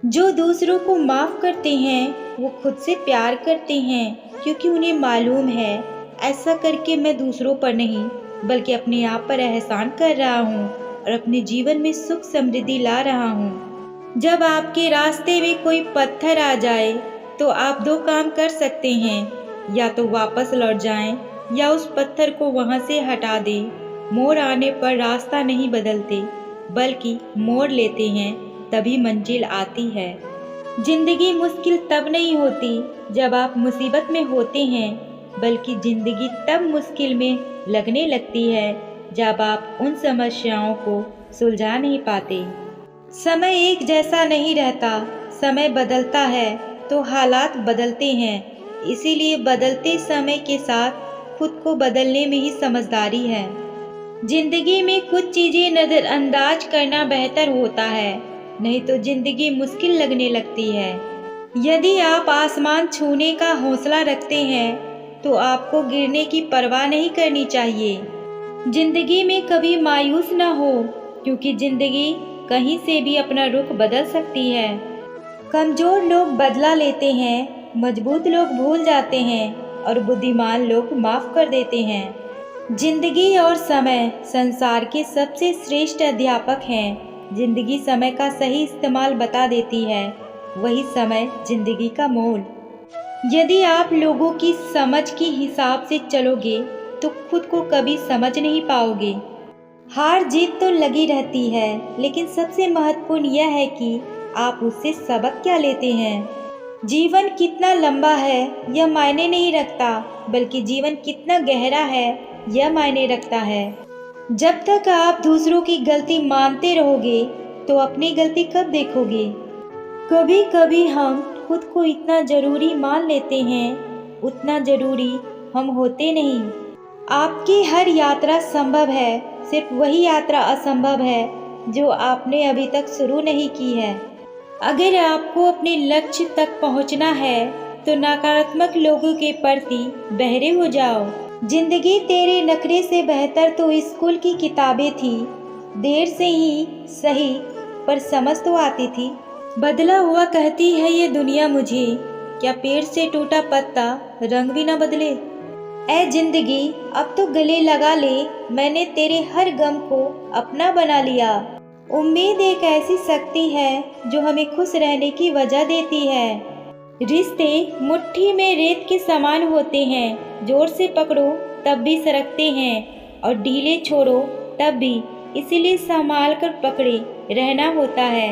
जो दूसरों को माफ़ करते हैं वो खुद से प्यार करते हैं, क्योंकि उन्हें मालूम है ऐसा करके मैं दूसरों पर नहीं बल्कि अपने आप पर एहसान कर रहा हूँ और अपने जीवन में सुख समृद्धि ला रहा हूँ। जब आपके रास्ते में कोई पत्थर आ जाए तो आप दो काम कर सकते हैं, या तो वापस लौट जाएं या उस पत्थर को वहाँ से हटा दें। मोड़ आने पर रास्ता नहीं बदलते बल्कि मोड़ लेते हैं, तभी मंजिल आती है। जिंदगी मुश्किल तब नहीं होती जब आप मुसीबत में होते हैं, बल्कि जिंदगी तब मुश्किल में लगने लगती है जब आप उन समस्याओं को सुलझा नहीं पाते। समय एक जैसा नहीं रहता, समय बदलता है तो हालात बदलते हैं। इसीलिए बदलते समय के साथ खुद को बदलने में ही समझदारी है। जिंदगी में कुछ चीजें नजरअंदाज करना बेहतर होता है, नहीं तो जिंदगी मुश्किल लगने लगती है। यदि आप आसमान छूने का हौसला रखते हैं तो आपको गिरने की परवाह नहीं करनी चाहिए। जिंदगी में कभी मायूस न हो, क्योंकि जिंदगी कहीं से भी अपना रुख बदल सकती है। कमजोर लोग बदला लेते हैं, मजबूत लोग भूल जाते हैं और बुद्धिमान लोग माफ कर देते हैं। जिंदगी और समय संसार के सबसे श्रेष्ठ अध्यापक हैं। जिंदगी समय का सही इस्तेमाल बता देती है, वही समय जिंदगी का मोल। यदि आप लोगों की समझ के हिसाब से चलोगे तो खुद को कभी समझ नहीं पाओगे। हार जीत तो लगी रहती है, लेकिन सबसे महत्वपूर्ण यह है कि आप उससे सबक क्या लेते हैं। जीवन कितना लंबा है यह मायने नहीं रखता, बल्कि जीवन कितना गहरा है यह मायने रखता है। जब तक आप दूसरों की गलती मानते रहोगे तो अपनी गलती कब देखोगे। कभी कभी हम खुद को इतना जरूरी मान लेते हैं, उतना जरूरी हम होते नहीं। आपकी हर यात्रा संभव है, सिर्फ वही यात्रा असंभव है जो आपने अभी तक शुरू नहीं की है। अगर आपको अपने लक्ष्य तक पहुंचना है तो नकारात्मक लोगों के प्रति बहरे हो जाओ। जिंदगी तेरे नखरे से बेहतर तो स्कूल की किताबें थी, देर से ही सही पर समझ तो आती थी। बदला हुआ कहती है ये दुनिया मुझे, क्या पेड़ से टूटा पत्ता रंग भी न बदले। ऐ जिंदगी अब तो गले लगा ले, मैंने तेरे हर गम को अपना बना लिया। उम्मीद एक ऐसी शक्ति है जो हमें खुश रहने की वजह देती है। रिश्ते मुट्ठी में रेत के समान होते हैं, जोर से पकड़ो तब भी सरकते हैं और ढीले छोड़ो तब भी, इसीलिए संभाल कर पकड़े रहना होता है।